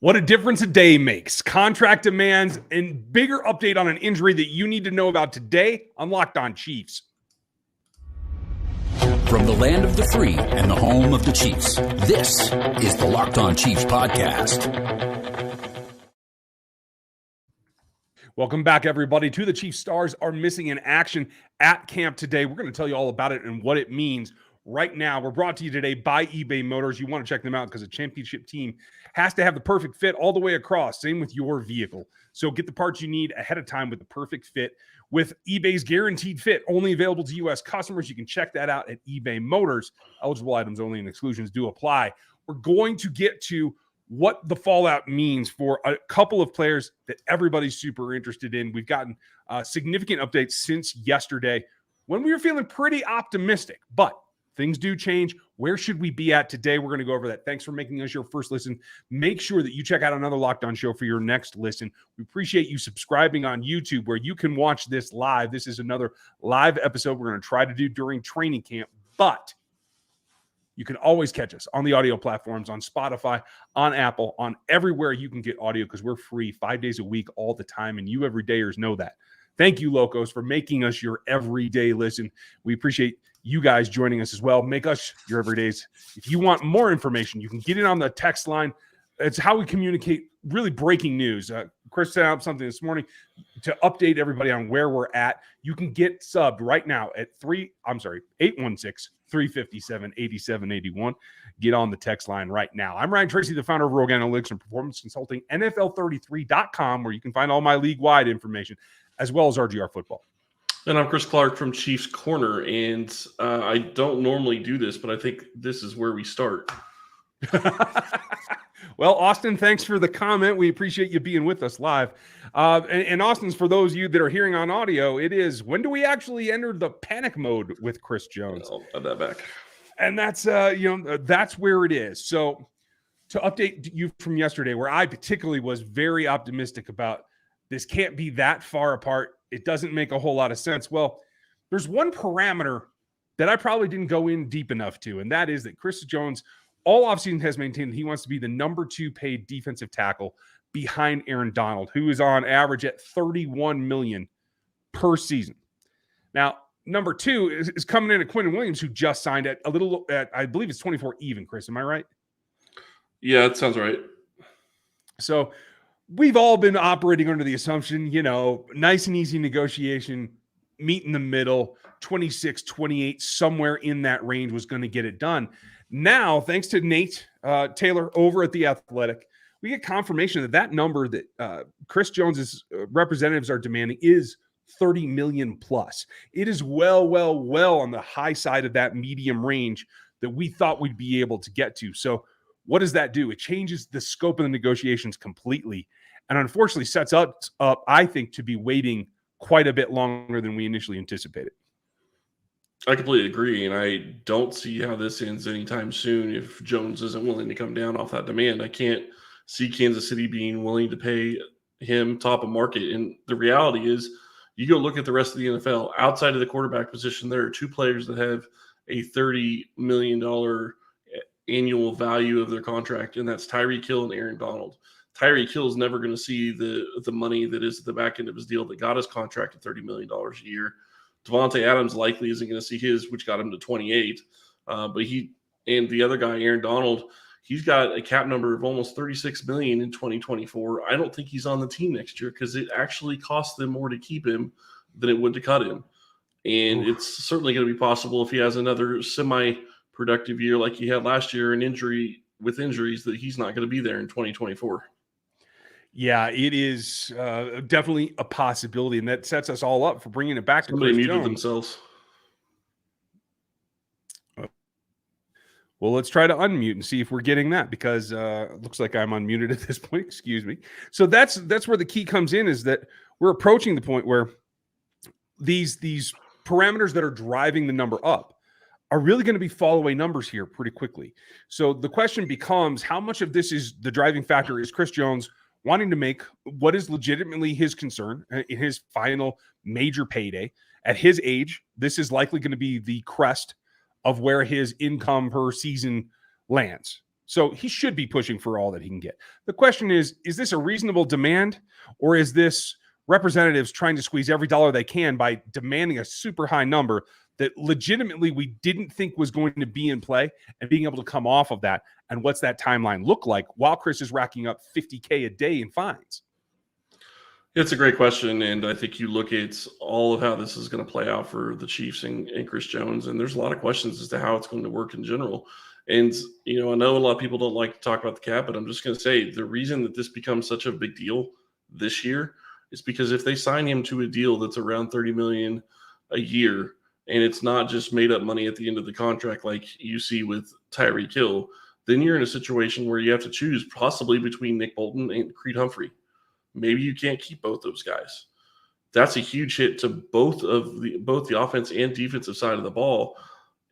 What a difference a day makes. Contract demands and bigger update on an injury that you need to know about today on Locked On Chiefs. From the land of the free and the home of the Chiefs, this is the Locked On Chiefs podcast. Welcome back, everybody, to the Chiefs. Stars are missing in action at camp today. We're going to tell you all about it and what it means right now. We're brought to you today by eBay Motors. You want to check them out because a championship team has to have the perfect fit all the way across. Same with your vehicle. So get the parts you need ahead of time with the perfect fit with eBay's guaranteed fit, only available to U.S. customers. You can check that out at eBay Motors. Eligible items only and exclusions do apply. We're going to get to what the fallout means for a couple of players that everybody's super interested in. We've gotten significant updates since yesterday when we were feeling pretty optimistic, but things do change. Where should we be at today? We're going to go over that. Thanks for making us your first listen. Make sure that you check out another Locked On show for your next listen. We appreciate you subscribing on YouTube where you can watch this live. This is another live episode we're going to try to do during training camp, but you can always catch us on the audio platforms, on Spotify, on Apple, on everywhere you can get audio because we're free 5 days a week all the time, and you everydayers know that. Thank you, Locos, for making us your everyday listen. We appreciate you guys joining us as well. Make us your everydays. If you want more information, you can get it on the text line. It's how we communicate really breaking news. Chris sent out something this morning to update everybody on where we're at. You can get subbed right now at 816-357-8781. Get on the text line right now. I'm Ryan Tracy, the founder of Rogue Analytics and Performance Consulting, NFL33.com, where you can find all my league-wide information, as well as RGR Football. And I'm Chris Clark from Chiefs Corner, and I don't normally do this, but I think this is where we start. Well, Austin, thanks for the comment. We appreciate you being with us live. And Austin's, for those of you that are hearing on audio, it is, when do we actually enter the panic mode with Chris Jones? I'll add that back. And that's, that's where it is. So to update you from yesterday, where I particularly was very optimistic about this can't be that far apart. It doesn't make a whole lot of sense. Well, there's one parameter that I probably didn't go in deep enough to, and that is that Chris Jones all offseason has maintained that he wants to be the number 2 paid defensive tackle behind Aaron Donald, who is on average at $31 million per season. Now, number 2 is coming in at Quentin Williams, who just signed at I believe it's 24 even, Chris. Am I right? Yeah, that sounds right. So we've all been operating under the assumption, nice and easy negotiation, meet in the middle, 26, 28, somewhere in that range was going to get it done. Now, thanks to Nate Taylor over at The Athletic, we get confirmation that number that Chris Jones's representatives are demanding is $30 million plus. It is well on the high side of that medium range that we thought we'd be able to get to. So what does that do? It changes the scope of the negotiations completely, and unfortunately sets us up, I think, to be waiting quite a bit longer than we initially anticipated. I completely agree, and I don't see how this ends anytime soon if Jones isn't willing to come down off that demand. I can't see Kansas City being willing to pay him top of market. And the reality is, you go look at the rest of the NFL. Outside of the quarterback position, there are 2 players that have a $30 million annual value of their contract, and that's Tyreek Hill and Aaron Donald. Tyreek Hill is never going to see the money that is at the back end of his deal that got his contract at $30 million a year. Devontae Adams likely isn't going to see his, which got him to 28. But he and the other guy, Aaron Donald, he's got a cap number of almost $36 million in 2024. I don't think he's on the team next year because it actually costs them more to keep him than it would to cut him. And it's certainly going to be possible if he has another semi-productive year like he had last year, and injuries, that he's not going to be there in 2024. Yeah, it is definitely a possibility, and that sets us all up for bringing it back Somebody to Chris muted Jones. themselves. Well, let's try to unmute and see if we're getting that, because it looks like I'm unmuted at this point. Excuse me. So that's where the key comes in, is that we're approaching the point where these parameters that are driving the number up are really going to be fall-away numbers here pretty quickly. So the question becomes, how much of this is the driving factor is Chris Jones wanting to make what is legitimately his concern in his final major payday. At his age, this is likely going to be the crest of where his income per season lands. So he should be pushing for all that he can get. The question is this a reasonable demand, or is this representatives trying to squeeze every dollar they can by demanding a super high number that legitimately we didn't think was going to be in play, and being able to come off of that? And what's that timeline look like while Chris is racking up $50K a day in fines? It's a great question, and I think you look at all of how this is going to play out for the Chiefs and Chris Jones, and there's a lot of questions as to how it's going to work in general. And, I know a lot of people don't like to talk about the cap, but I'm just going to say the reason that this becomes such a big deal this year is because if they sign him to a deal that's around $30 million a year, and it's not just made up money at the end of the contract like you see with Tyreek Hill, then you're in a situation where you have to choose possibly between Nick Bolton and Creed Humphrey. Maybe you can't keep both those guys. That's a huge hit to both the offense and defensive side of the ball.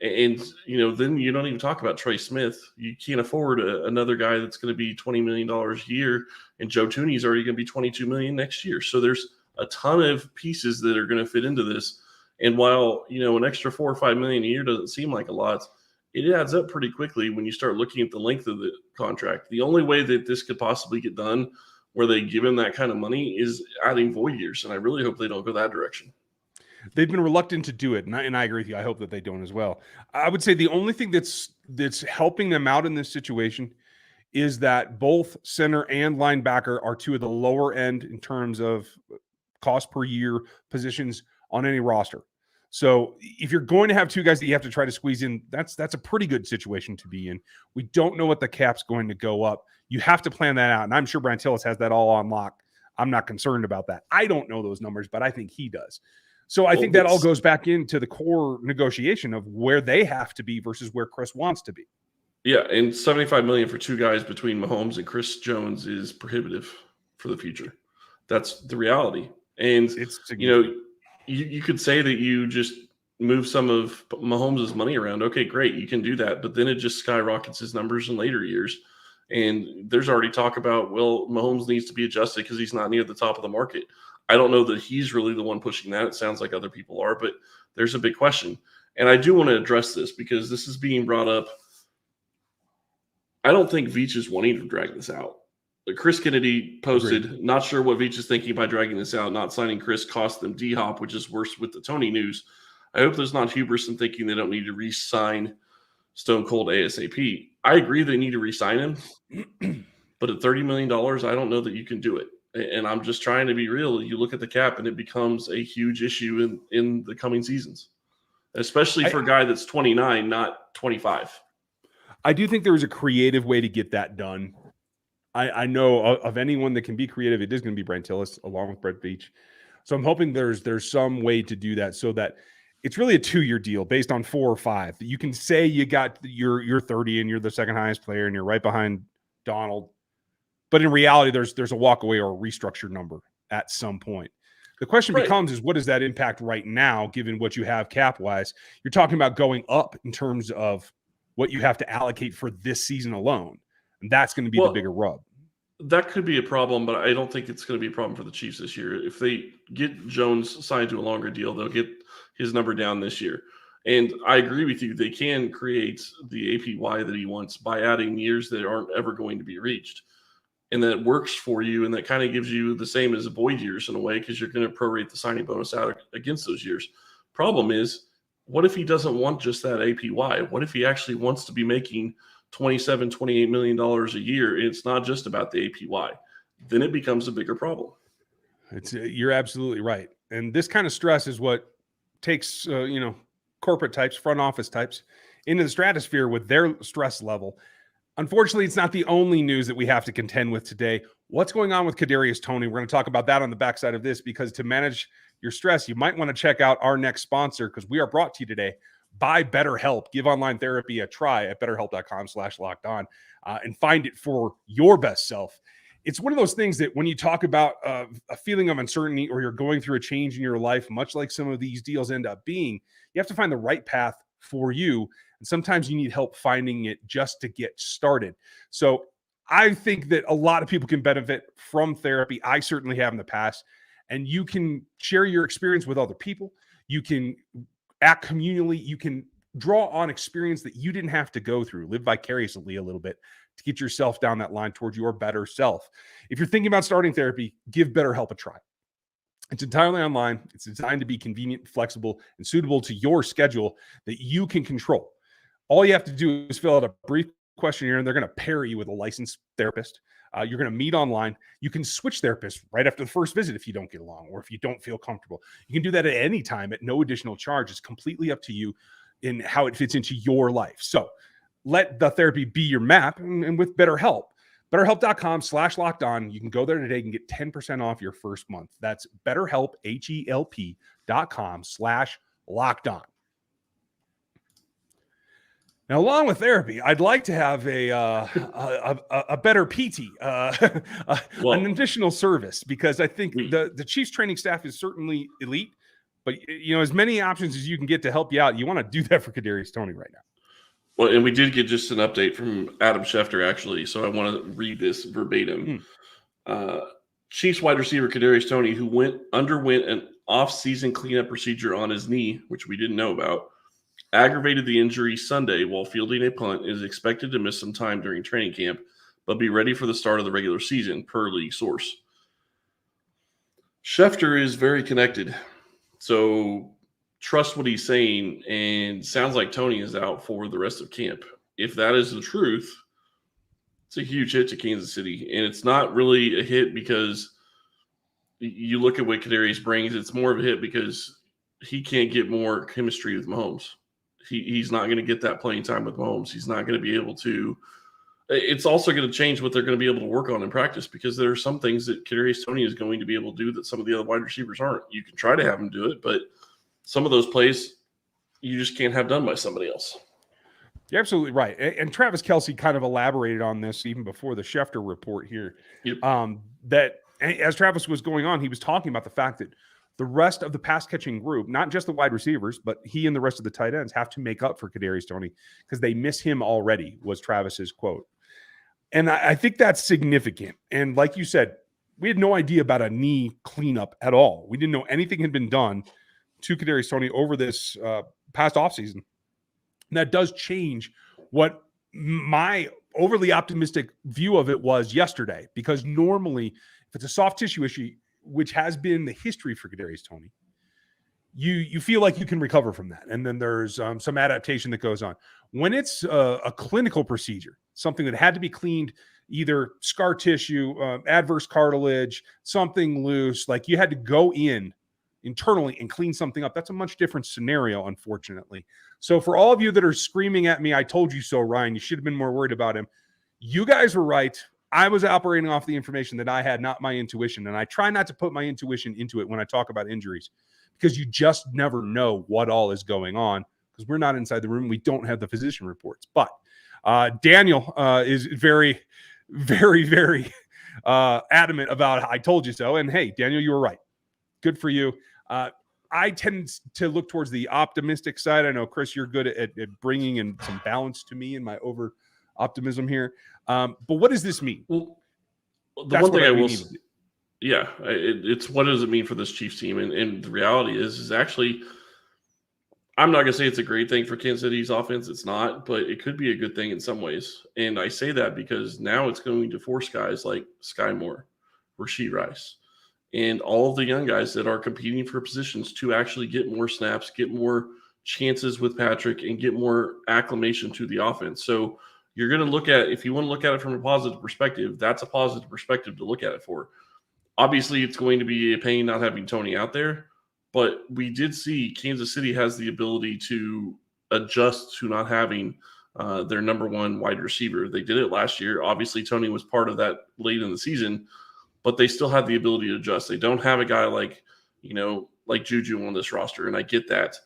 And, then you don't even talk about Trey Smith. You can't afford another guy that's going to be $20 million a year, and Joe Tooney's already going to be $22 million next year. So there's a ton of pieces that are going to fit into this. And while, an extra $4 or $5 million a year doesn't seem like a lot, it adds up pretty quickly when you start looking at the length of the contract. The only way that this could possibly get done where they give him that kind of money is adding void years. And I really hope they don't go that direction. They've been reluctant to do it, and I agree with you. I hope that they don't as well. I would say the only thing that's helping them out in this situation is that both center and linebacker are two of the lower end in terms of cost per year positions on any roster. So if you're going to have two guys that you have to try to squeeze in, that's a pretty good situation to be in. We don't know what the cap's going to go up. You have to plan that out, and I'm sure Brian Tillis has that all on lock. I'm not concerned about that. I don't know those numbers, but I think he does. So I think that all goes back into the core negotiation of where they have to be versus where Chris wants to be. Yeah, and $75 million for two guys between Mahomes and Chris Jones is prohibitive for the future. That's the reality. And it's you could say that you just move some of Mahomes' money around. Okay, great, you can do that, but then it just skyrockets his numbers in later years. And there's already talk about, well, Mahomes needs to be adjusted because he's not near the top of the market. I don't know that he's really the one pushing that. It sounds like other people are, but there's a big question. And I do want to address this because this is being brought up. I don't think Veach is wanting to drag this out. Like Chris Kennedy posted, Agreed. Not sure what Veach is thinking by dragging this out. Not signing Chris cost them D-Hop, which is worse with the Toney news. I hope there's not hubris in thinking they don't need to re-sign Stone Cold ASAP. I agree they need to re-sign him, but at $30 million, I don't know that you can do it. And I'm just trying to be real. You look at the cap, and it becomes a huge issue in the coming seasons, especially for a guy that's 29, not 25. I do think there is a creative way to get that done. I know of anyone that can be creative, it is going to be Brian Tillis along with Brett Veach. So I'm hoping there's some way to do that so that it's really a 2-year deal based on 4 or 5. You can say you got you're 30 and you're the second highest player and you're right behind Donald. But in reality, there's a walk away or a restructured number at some point. The question becomes is what does that impact right now, given what you have cap wise? You're talking about going up in terms of what you have to allocate for this season alone. And that's going to be the bigger rub. That could be a problem, but I don't think it's going to be a problem for the Chiefs this year. If they get Jones signed to a longer deal, they'll get his number down this year. And I agree with you. They can create the APY that he wants by adding years that aren't ever going to be reached. And that works for you, and that kind of gives you the same as void years in a way because you're going to prorate the signing bonus out against those years. Problem is, what if he doesn't want just that APY? What if he actually wants to be making $27, $28 million a year, and it's not just about the APY? Then it becomes a bigger problem. You're absolutely right. And this kind of stress is what takes corporate types, front office types into the stratosphere with their stress level. Unfortunately, it's not the only news that we have to contend with today. What's going on with Kadarius Toney? We're going to talk about that on the backside of this, because to manage your stress, you might want to check out our next sponsor, because we are brought to you today by BetterHelp. Give online therapy a try at betterhelp.com/lockedon and find it for your best self. It's one of those things that when you talk about a feeling of uncertainty, or you're going through a change in your life, much like some of these deals end up being, you have to find the right path for you. And sometimes you need help finding it just to get started. So I think that a lot of people can benefit from therapy. I certainly have in the past. And you can share your experience with other people. You can act communally. You can draw on experience that you didn't have to go through, live vicariously a little bit to get yourself down that line towards your better self. If you're thinking about starting therapy, give BetterHelp a try. It's entirely online. It's designed to be convenient, flexible, and suitable to your schedule that you can control. All you have to do is fill out a brief questionnaire, and they're going to pair you with a licensed therapist. You're going to meet online. You can switch therapists right after the first visit if you don't get along or if you don't feel comfortable. You can do that at any time at no additional charge. It's completely up to you in how it fits into your life. So let the therapy be your map. And with BetterHelp, BetterHelp.com/lockedon. You can go there today and get 10% off your first month. That's BetterHelp, HELP.com/lockedon. Now, along with therapy, I'd like to have a better PT, an additional service, because I think the Chiefs training staff is certainly elite, but as many options as you can get to help you out, you want to do that for Kadarius Toney right now. Well, and we did get just an update from Adam Schefter, actually, so I want to read this verbatim. Chiefs wide receiver Kadarius Toney, who underwent an off-season cleanup procedure on his knee, which we didn't know about, aggravated the injury Sunday while fielding a punt, is expected to miss some time during training camp, but be ready for the start of the regular season, per league source. Schefter is very connected, so trust what he's saying, and sounds like Toney is out for the rest of camp. If that is the truth, it's a huge hit to Kansas City, and it's not really a hit because you look at what Kadarius brings. It's more of a hit because he can't get more chemistry with Mahomes. He's not going to get that playing time with Mahomes. He's not going to be able to. It's also going to change what they're going to be able to work on in practice, because there are some things that Kadarius Toney is going to be able to do that some of the other wide receivers aren't. You can try to have him do it, but some of those plays you just can't have done by somebody else. You're absolutely right. And Travis Kelce kind of elaborated on this even before the Schefter report here. Yep. That as Travis was going on, he was talking about the fact that the rest of the pass catching group, not just the wide receivers, but he and the rest of the tight ends have to make up for Kadarius Toney because they miss him already, was Travis's quote. And I think that's significant. And like you said, we had no idea about a knee cleanup at all. We didn't know anything had been done to Kadarius Toney over this past offseason. And that does change what my overly optimistic view of it was yesterday, because normally if it's a soft tissue issue, which has been the history for Kadarius Toney, you feel like you can recover from that. And then there's some adaptation that goes on. When it's a clinical procedure, something that had to be cleaned, either scar tissue, adverse cartilage, something loose, like you had to go in internally and clean something up. That's a much different scenario, unfortunately. So for all of you that are screaming at me, I told you so, Ryan, you should have been more worried about him. You guys were right. I was operating off the information that I had, not my intuition. And I try not to put my intuition into it when I talk about injuries, because you just never know what all is going on, because we're not inside the room. We don't have the physician reports. But Daniel is very, very, very adamant about I told you so. And hey, Daniel, you were right. Good for you. I tend to look towards the optimistic side. I know, Chris, you're good at bringing in some balance to me in my over optimism here. But what does this mean? Well, the one thing I will say, it's what does it mean for this Chiefs team? And the reality is actually, I'm not going to say it's a great thing for Kansas City's offense. It's not, but it could be a good thing in some ways. And I say that because now it's going to force guys like Sky Moore, Rashee Rice, and all of the young guys that are competing for positions to actually get more snaps, get more chances with Patrick, and get more acclimation to the offense. So you're going to look at, if you want to look at it from a positive perspective, that's a positive perspective to look at it for. Obviously, it's going to be a pain not having Toney out there, but we did see Kansas City has the ability to adjust to not having their number one wide receiver. They did it last year. Obviously, Toney was part of that late in the season, but they still have the ability to adjust. They don't have a guy like Juju on this roster, and I get that.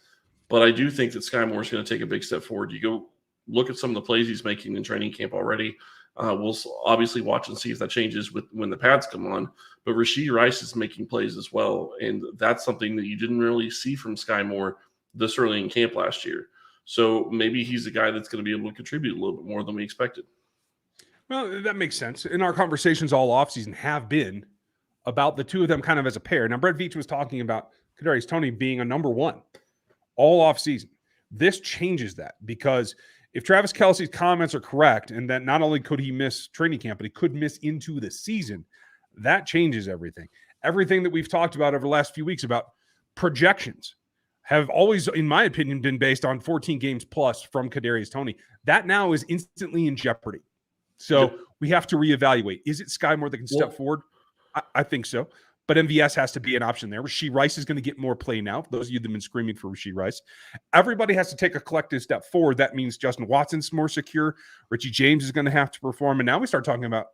But I do think that Sky Moore is going to take a big step forward. You go look at some of the plays he's making in training camp already. We'll obviously watch and see if that changes when the pads come on. But Rashee Rice is making plays as well, and that's something that you didn't really see from Sky Moore this early in camp last year. So maybe he's a guy that's going to be able to contribute a little bit more than we expected. Well, that makes sense. And our conversations all offseason have been about the two of them kind of as a pair. Now, Brett Veach was talking about Kadarius Toney being a number one all offseason. This changes that, because If Travis Kelce's comments are correct, and that not only could he miss training camp, but he could miss into the season, that changes everything. Everything that we've talked about over the last few weeks about projections have always, in my opinion, been based on 14 games plus from Kadarius Toney. That now is instantly in jeopardy. So we have to reevaluate. Is it Sky Moore that can step forward? I think so. But MVS has to be an option there. Rashee Rice is going to get more play now. Those of you that have been screaming for Rashee Rice. Everybody has to take a collective step forward. That means Justin Watson's more secure. Richie James is going to have to perform. And now we start talking about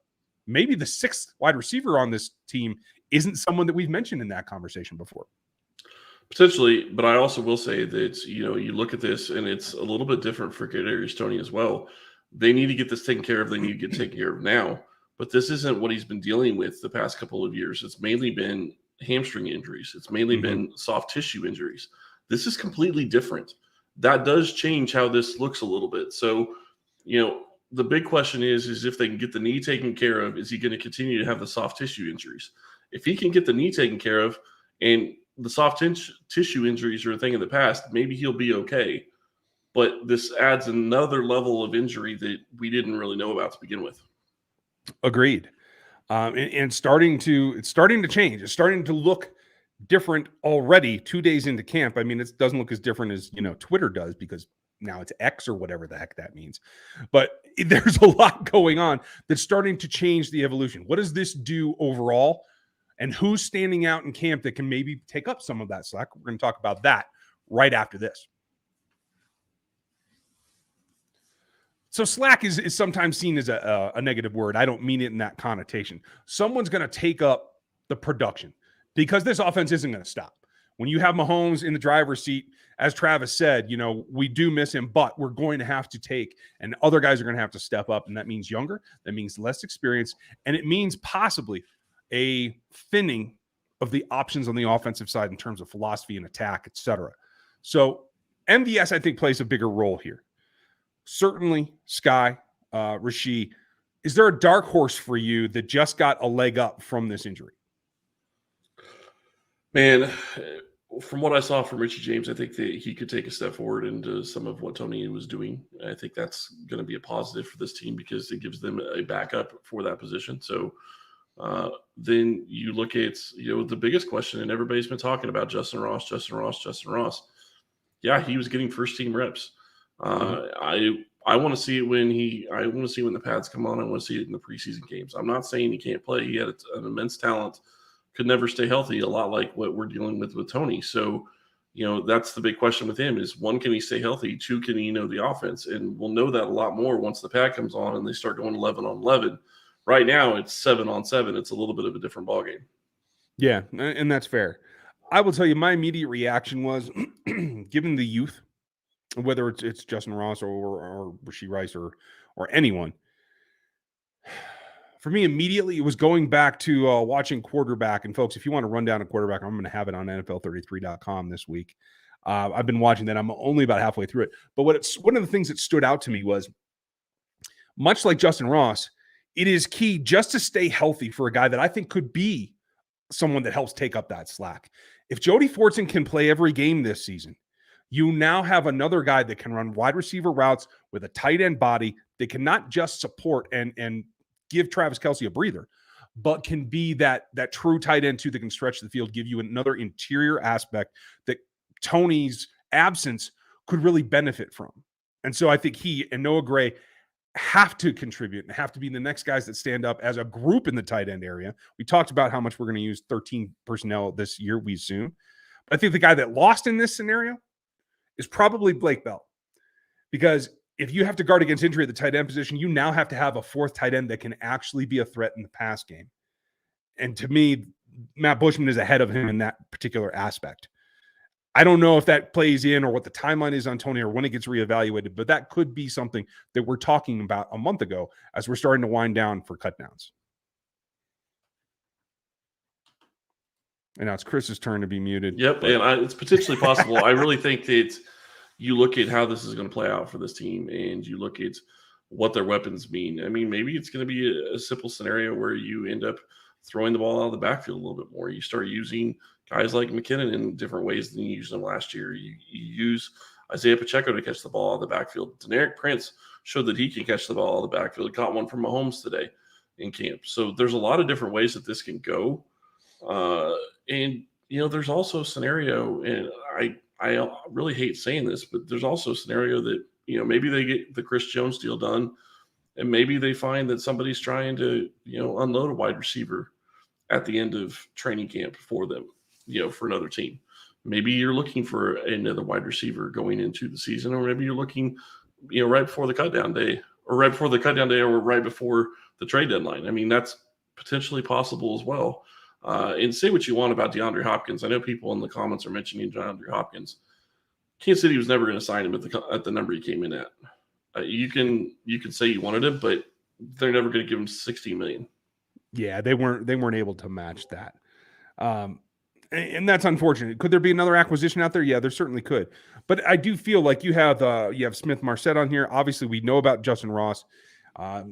maybe the sixth wide receiver on this team isn't someone that we've mentioned in that conversation before. Potentially, but I also will say that, you look at this and it's a little bit different for Kadarius Toney as well. They need to get this taken care of. They need to get taken care of now. But this isn't what he's been dealing with the past couple of years. It's mainly been hamstring injuries. It's mainly been soft tissue injuries. This is completely different. That does change how this looks a little bit. So, the big question is if they can get the knee taken care of, is he going to continue to have the soft tissue injuries? If he can get the knee taken care of and the soft tissue injuries are a thing in the past, maybe he'll be okay. But this adds another level of injury that we didn't really know about to begin with. Agreed. And it's starting to change. It's starting to look different already 2 days into camp. I mean, it doesn't look as different as, Twitter does because now it's X or whatever the heck that means. But there's a lot going on that's starting to change the evolution. What does this do overall? And who's standing out in camp that can maybe take up some of that slack? We're going to talk about that right after this. So slack is sometimes seen as a negative word. I don't mean it in that connotation. Someone's going to take up the production because this offense isn't going to stop. When you have Mahomes in the driver's seat, as Travis said, we do miss him, but we're going to have to take, and other guys are going to have to step up, and that means younger, that means less experience, and it means possibly a thinning of the options on the offensive side in terms of philosophy and attack, etc. So MVS, I think, plays a bigger role here. Certainly, Sky, Rashee. Is there a dark horse for you that just got a leg up from this injury? Man, from what I saw from Richie James, I think that he could take a step forward into some of what Toney was doing. I think that's going to be a positive for this team because it gives them a backup for that position. So then you look at, the biggest question, and everybody's been talking about Justin Ross. Yeah, he was getting first team reps. I want to see it when the pads come on. I want to see it in the preseason games. I'm not saying he can't play. He had an immense talent, could never stay healthy, a lot like what we're dealing with Toney. So, that's the big question with him is, one, can he stay healthy? Two, can he know the offense? And we'll know that a lot more once the pad comes on and they start going 11 on 11. Right now it's 7 on 7. It's a little bit of a different ballgame. Yeah, and that's fair. I will tell you, my immediate reaction was, given the youth, whether it's Justin Ross or Rashee Rice or anyone, for me, immediately, it was going back to watching quarterback. And folks, if you want to run down a quarterback, I'm going to have it on NFL33.com this week. I've been watching that. I'm only about halfway through it. But one of the things that stood out to me was, much like Justin Ross, it is key just to stay healthy for a guy that I think could be someone that helps take up that slack. If Jody Fortson can play every game this season, you now have another guy that can run wide receiver routes with a tight end body that can not just support and give Travis Kelce a breather, but can be that true tight end too that can stretch the field, give you another interior aspect that Toney's absence could really benefit from. And so I think he and Noah Gray have to contribute and have to be the next guys that stand up as a group in the tight end area. We talked about how much we're going to use 13 personnel this year, we assume. But I think the guy that lost in this scenario is probably Blake Bell. Because if you have to guard against injury at the tight end position, you now have to have a fourth tight end that can actually be a threat in the pass game. And to me, Matt Bushman is ahead of him in that particular aspect. I don't know if that plays in or what the timeline is on Toney or when it gets reevaluated, but that could be something that we're talking about a month ago as we're starting to wind down for cutdowns. And now it's Chris's turn to be muted. Yep, and it's potentially possible. I really think that you look at how this is going to play out for this team and you look at what their weapons mean. I mean, maybe it's going to be a simple scenario where you end up throwing the ball out of the backfield a little bit more. You start using guys like McKinnon in different ways than you used them last year. You use Isaiah Pacheco to catch the ball out of the backfield. Deneric Prince showed that he can catch the ball out of the backfield. He caught one from Mahomes today in camp. So there's a lot of different ways that this can go. And, there's also a scenario, and I really hate saying this, but there's also a scenario that, maybe they get the Chris Jones deal done, and maybe they find that somebody's trying to, unload a wide receiver at the end of training camp for them, for another team. Maybe you're looking for another wide receiver going into the season, or maybe you're looking, right before the cutdown day, or right before the trade deadline. I mean, that's potentially possible as well. And say what you want about DeAndre Hopkins. I know people in the comments are mentioning DeAndre Hopkins. Kansas City was never going to sign him at the number he came in at. You can say you wanted him, but they're never going to give him $60 million. Yeah, they weren't able to match that. And that's unfortunate. Could there be another acquisition out there? Yeah, there certainly could. But I do feel like you have Smith Marset on here. Obviously, we know about Justin Ross.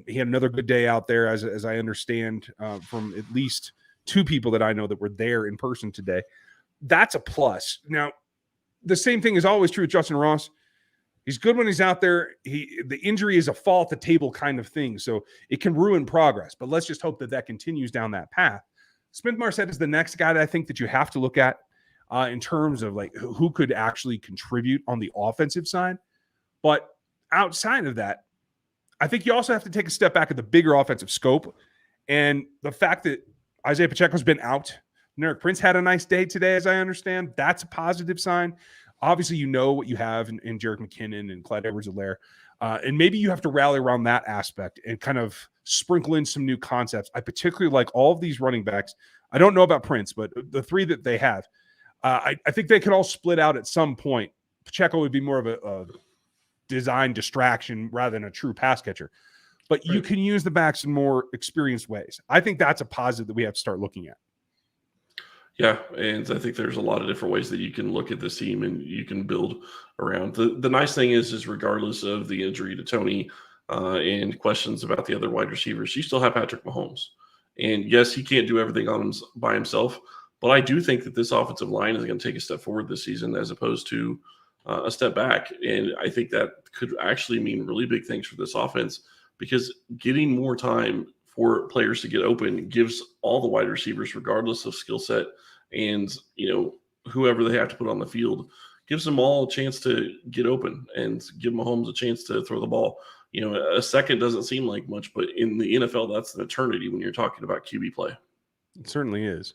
He had another good day out there, as I understand, from at least two people that I know that were there in person today. That's a plus. Now, the same thing is always true with Justin Ross. He's good when he's out there. The injury is a fall at the table kind of thing, so it can ruin progress. But let's just hope that continues down that path. Smith Marset is the next guy that I think that you have to look at in terms of like who could actually contribute on the offensive side. But outside of that, I think you also have to take a step back at the bigger offensive scope. And the fact that Isaiah Pacheco's been out. Deneric Prince had a nice day today, as I understand. That's a positive sign. Obviously, you know what you have in Jerick McKinnon and Clyde Edwards-Helaire. And maybe you have to rally around that aspect and kind of sprinkle in some new concepts. I particularly like all of these running backs. I don't know about Prince, but the three that they have, I think they could all split out at some point. Pacheco would be more of a design distraction rather than a true pass catcher. But you can use the backs in more experienced ways. I think that's a positive that we have to start looking at. Yeah, and I think there's a lot of different ways that you can look at this team and you can build around. The nice thing is regardless of the injury to Toney and questions about the other wide receivers, you still have Patrick Mahomes. And yes, he can't do everything by himself, but I do think that this offensive line is going to take a step forward this season as opposed to a step back. And I think that could actually mean really big things for this offense, because getting more time for players to get open gives all the wide receivers, regardless of skill set and, whoever they have to put on the field, gives them all a chance to get open and give Mahomes a chance to throw the ball. A second doesn't seem like much, but in the NFL, that's an eternity when you're talking about QB play. It certainly is.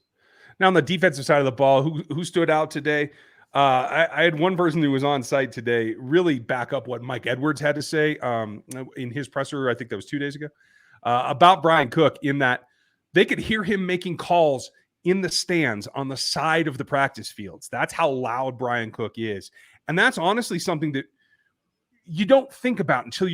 Now, on the defensive side of the ball, who stood out today? I had one person who was on site today really back up what Mike Edwards had to say in his presser, I think that was 2 days ago, about Brian Cook, in that they could hear him making calls in the stands on the side of the practice fields. That's how loud Brian Cook is. And that's honestly something that you don't think about until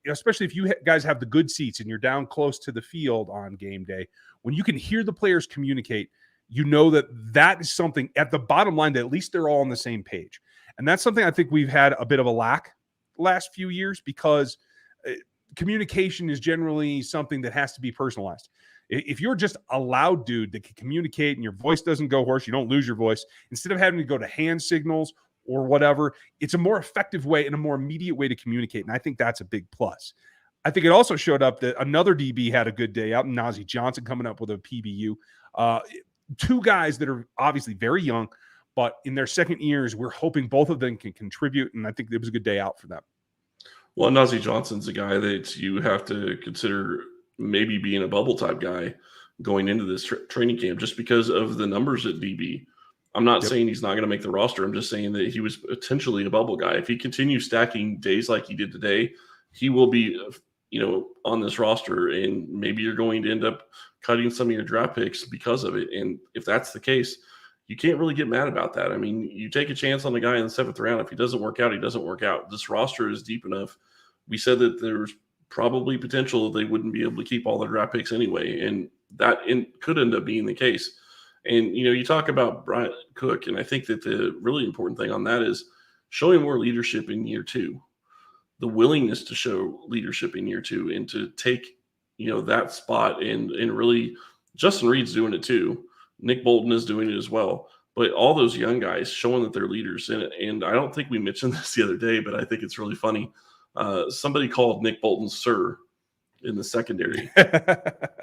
especially if you guys have the good seats and you're down close to the field on game day, when you can hear the players communicate, you know that is something at the bottom line that at least they're all on the same page. And that's something I think we've had a bit of a lack the last few years, because communication is generally something that has to be personalized. If you're just a loud dude that can communicate and your voice doesn't go hoarse, you don't lose your voice, instead of having to go to hand signals or whatever, it's a more effective way and a more immediate way to communicate. And I think that's a big plus. I think it also showed up that another DB had a good day out, Najee Johnson coming up with a PBU. Two guys that are obviously very young, but in their second years, we're hoping both of them can contribute, and I think it was a good day out for them. Well, Najee Johnson's a guy that you have to consider maybe being a bubble type guy going into this training camp, just because of the numbers at DB. I'm not saying he's not going to make the roster. I'm just saying that he was potentially a bubble guy. If he continues stacking days like he did today, he will be, on this roster, and maybe you're going to end up cutting some of your draft picks because of it. And if that's the case, you can't really get mad about that. I mean, you take a chance on the guy in the 7th round. If he doesn't work out, he doesn't work out. This roster is deep enough. We said that there's probably potential that they wouldn't be able to keep all their draft picks anyway, and that could end up being the case. And, you talk about Brian Cook, and I think that the really important thing on that is showing more leadership in year 2, the willingness to show leadership in year 2 and to take, that spot. And really, Justin Reed's doing it too. Nick Bolton is doing it as well. But all those young guys showing that they're leaders. And I don't think we mentioned this the other day, but I think it's really funny. Somebody called Nick Bolton sir in the secondary.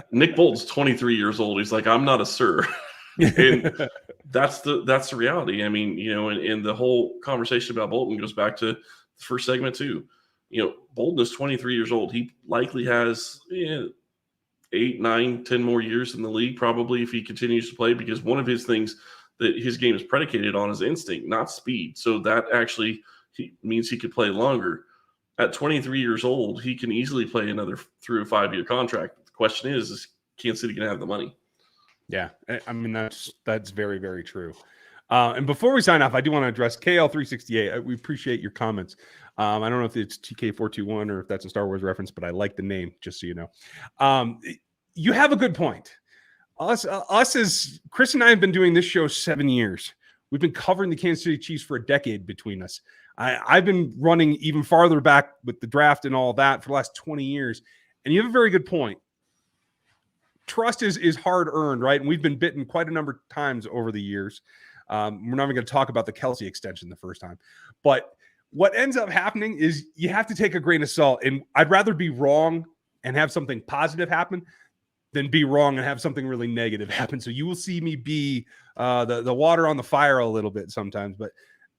Nick Bolton's 23 years old. He's like, I'm not a sir. And that's the reality. I mean, and the whole conversation about Bolton goes back to the first segment too. Bolton is 23 years old. He likely has 8, 9, 10 more years in the league, probably, if he continues to play, because one of his things that his game is predicated on is instinct, not speed. So that actually means he could play longer. At 23 years old, he can easily play another 3 or 5 year contract. The question is Kansas City going to have the money? Yeah, I mean, that's very, very true. And before we sign off, I do want to address KL368. We appreciate your comments. I don't know if it's TK421 or if that's a Star Wars reference, but I like the name, just so you know. You have a good point. Us as Chris and I have been doing this show 7 years. We've been covering the Kansas City Chiefs for a decade between us. I've been running even farther back with the draft and all that for the last 20 years. And you have a very good point. Trust is hard earned, right? And we've been bitten quite a number of times over the years. We're not even going to talk about the Kelsey extension the first time. But what ends up happening is you have to take a grain of salt. And I'd rather be wrong and have something positive happen than be wrong and have something really negative happen. So you will see me be the water on the fire a little bit sometimes. But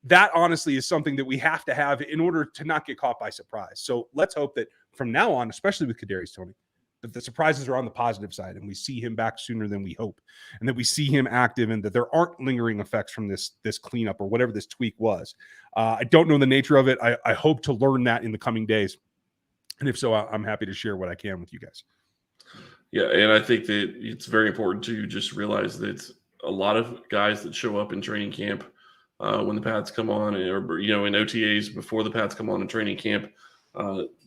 that honestly is something that we have to have in order to not get caught by surprise. So let's hope that from now on, especially with Kadarius Toney, that the surprises are on the positive side and we see him back sooner than we hope, and that we see him active, and that there aren't lingering effects from this cleanup or whatever this tweak was. I don't know the nature of it. I hope to learn that in the coming days. And if so, I'm happy to share what I can with you guys. Yeah, and I think that it's very important to just realize that a lot of guys that show up in training camp when the pads come on, or in OTAs before the pads come on in training camp,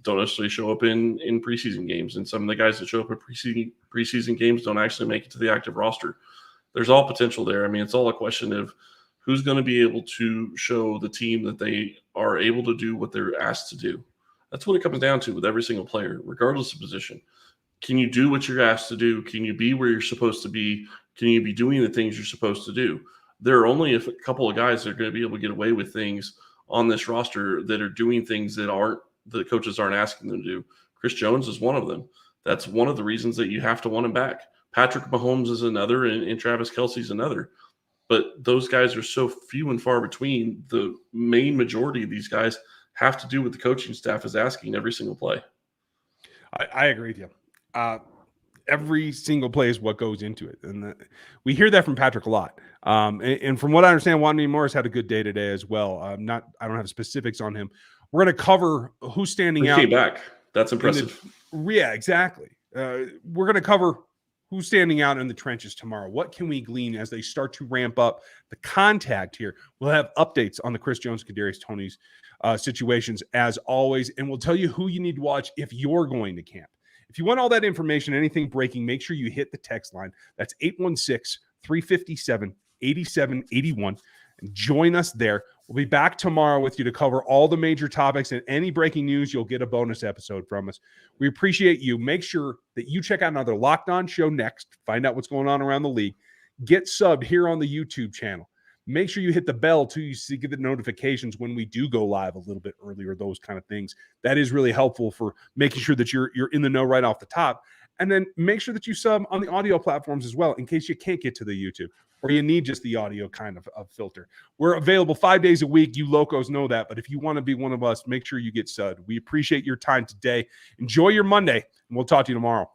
don't necessarily show up in preseason games. And some of the guys that show up in preseason games don't actually make it to the active roster. There's all potential there. I mean, it's all a question of who's going to be able to show the team that they are able to do what they're asked to do. That's what it comes down to with every single player, regardless of position. Can you do what you're asked to do? Can you be where you're supposed to be? Can you be doing the things you're supposed to do? There are only a couple of guys that are going to be able to get away with things on this roster that are doing things that the coaches aren't asking them to do. Chris Jones is one of them. That's one of the reasons that you have to want him back. Patrick Mahomes is another, and Travis Kelce's another. But those guys are so few and far between. The main majority of these guys have to do what the coaching staff is asking every single play. I agree with you. Every single play is what goes into it. And we hear that from Patrick a lot. And from what I understand, Wandy Morris had a good day today as well. I don't have specifics on him. We're going to cover who's standing out. He came back. That's impressive. Yeah, exactly. We're going to cover who's standing out in the trenches tomorrow. What can we glean as they start to ramp up the contact here? We'll have updates on the Chris Jones, Kadarius Toney's situations as always. And we'll tell you who you need to watch if you're going to camp. If you want all that information, anything breaking, make sure you hit the text line. That's 816-357-8781. And join us there. We'll be back tomorrow with you to cover all the major topics, and any breaking news, you'll get a bonus episode from us. We appreciate you. Make sure that you check out another Locked On show next. Find out what's going on around the league. Get subbed here on the YouTube channel. Make sure you hit the bell too, so you get the notifications when we do go live a little bit earlier, those kind of things. That is really helpful for making sure that you're in the know right off the top. And then make sure that you sub on the audio platforms as well, in case you can't get to the YouTube or you need just the audio kind of filter. We're available 5 days a week. You locos know that. But if you want to be one of us, make sure you get subbed. We appreciate your time today. Enjoy your Monday, and we'll talk to you tomorrow.